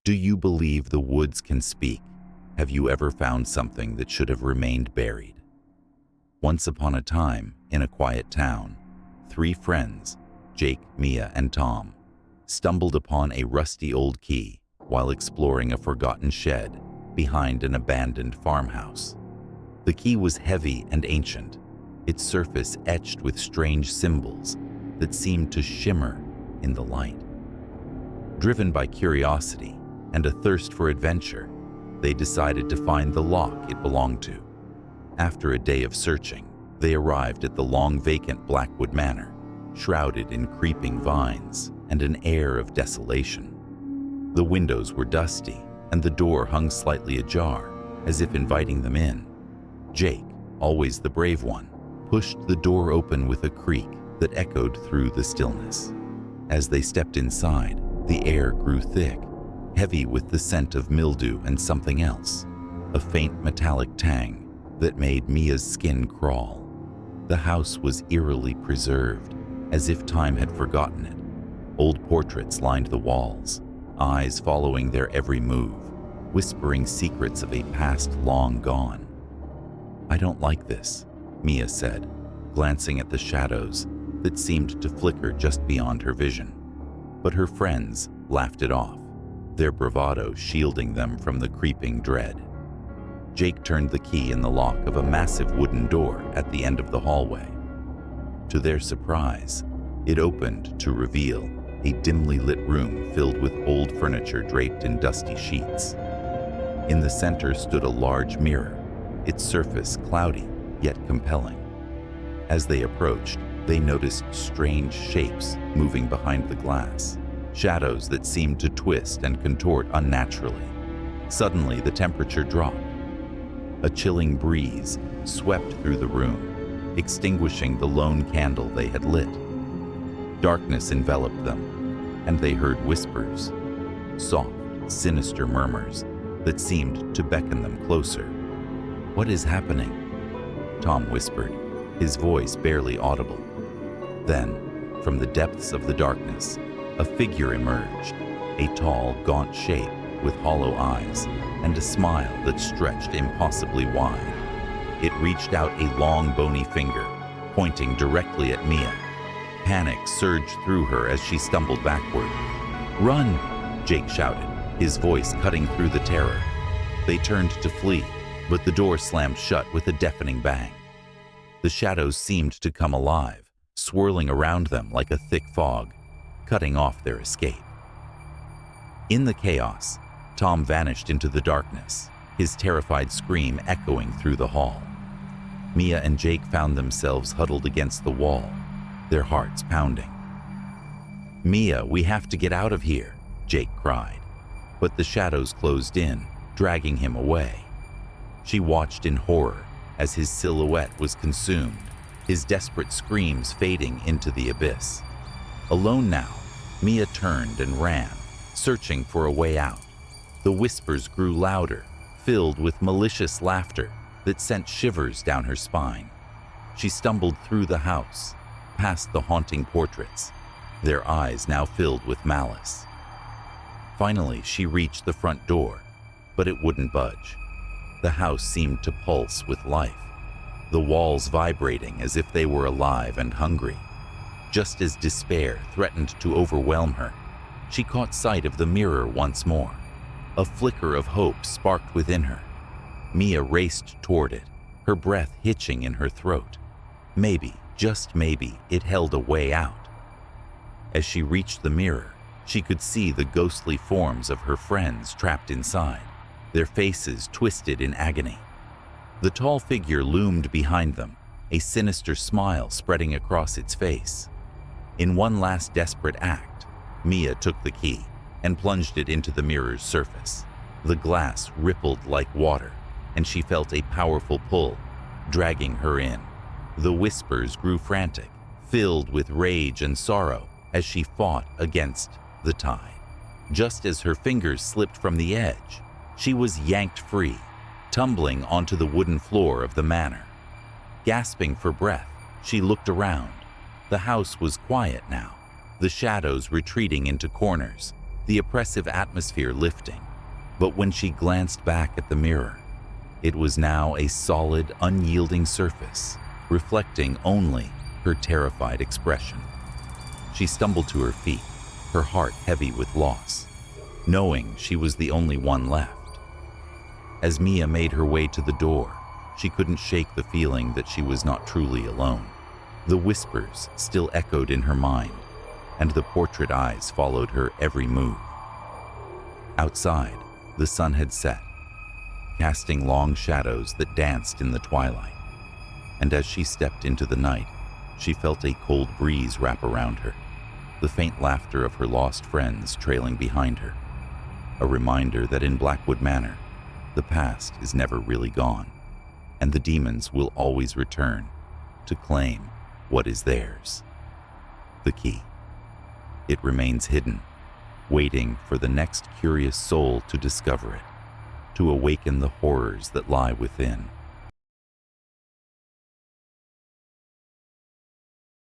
Do you believe the woods can speak? Have you ever found something that should have remained buried? Once upon a time, in a quiet town, 3 friends, Jake, Mia, and Tom, stumbled upon a rusty old key while exploring a forgotten shed behind an abandoned farmhouse. The key was heavy and ancient, its surface etched with strange symbols that seemed to shimmer in the light. Driven by curiosity and a thirst for adventure, they decided to find the lock it belonged to. After a day of searching, they arrived at the long vacant Blackwood Manor, shrouded in creeping vines and an air of desolation. The windows were dusty and the door hung slightly ajar, as if inviting them in. Jake, always the brave one, pushed the door open with a creak that echoed through the stillness. As they stepped inside, the air grew thick, heavy with the scent of mildew and something else, a faint metallic tang that made Mia's skin crawl. The house was eerily preserved, as if time had forgotten it. Old portraits lined the walls, eyes following their every move, whispering secrets of a past long gone. "I don't like this," Mia said, glancing at the shadows that seemed to flicker just beyond her vision. But her friends laughed it off, their bravado shielding them from the creeping dread. Jake turned the key in the lock of a massive wooden door at the end of the hallway. To their surprise, it opened to reveal a dimly lit room filled with old furniture draped in dusty sheets. In the center stood a large mirror, its surface cloudy yet compelling. As they approached, they noticed strange shapes moving behind the glass, shadows that seemed to twist and contort unnaturally. Suddenly, the temperature dropped. A chilling breeze swept through the room, extinguishing the lone candle they had lit. Darkness enveloped them, and they heard whispers, soft, sinister murmurs that seemed to beckon them closer. "What is happening?" Tom whispered, his voice barely audible. Then, from the depths of the darkness, a figure emerged, a tall, gaunt shape with hollow eyes and a smile that stretched impossibly wide. It reached out a long, bony finger, pointing directly at Mia. Panic surged through her as she stumbled backward. "Run!" Jake shouted, his voice cutting through the terror. They turned to flee, but the door slammed shut with a deafening bang. The shadows seemed to come alive, swirling around them like a thick fog, cutting off their escape. In the chaos, Tom vanished into the darkness, his terrified scream echoing through the hall. Mia and Jake found themselves huddled against the wall, their hearts pounding. "Mia, we have to get out of here," Jake cried, but the shadows closed in, dragging him away. She watched in horror as his silhouette was consumed, his desperate screams fading into the abyss. Alone now, Mia turned and ran, searching for a way out. The whispers grew louder, filled with malicious laughter that sent shivers down her spine. She stumbled through the house, past the haunting portraits, their eyes now filled with malice. Finally, she reached the front door, but it wouldn't budge. The house seemed to pulse with life, the walls vibrating as if they were alive and hungry. Just as despair threatened to overwhelm her, she caught sight of the mirror once more. A flicker of hope sparked within her. Mia raced toward it, her breath hitching in her throat. Maybe, just maybe, it held a way out. As she reached the mirror, she could see the ghostly forms of her friends trapped inside, their faces twisted in agony. The tall figure loomed behind them, a sinister smile spreading across its face. In one last desperate act, Mia took the key and plunged it into the mirror's surface. The glass rippled like water, and she felt a powerful pull, dragging her in. The whispers grew frantic, filled with rage and sorrow as she fought against the tide. Just as her fingers slipped from the edge, she was yanked free, tumbling onto the wooden floor of the manor. Gasping for breath, she looked around. The house was quiet now, the shadows retreating into corners, the oppressive atmosphere lifting. But when she glanced back at the mirror, it was now a solid, unyielding surface, reflecting only her terrified expression. She stumbled to her feet, her heart heavy with loss, knowing she was the only one left. As Mia made her way to the door, she couldn't shake the feeling that she was not truly alone. The whispers still echoed in her mind, and the portrait eyes followed her every move. Outside, the sun had set, casting long shadows that danced in the twilight. And as she stepped into the night, she felt a cold breeze wrap around her, the faint laughter of her lost friends trailing behind her, a reminder that in Blackwood Manor, the past is never really gone, and the demons will always return to claim what is theirs. The key. It remains hidden, waiting for the next curious soul to discover it, to awaken the horrors that lie within.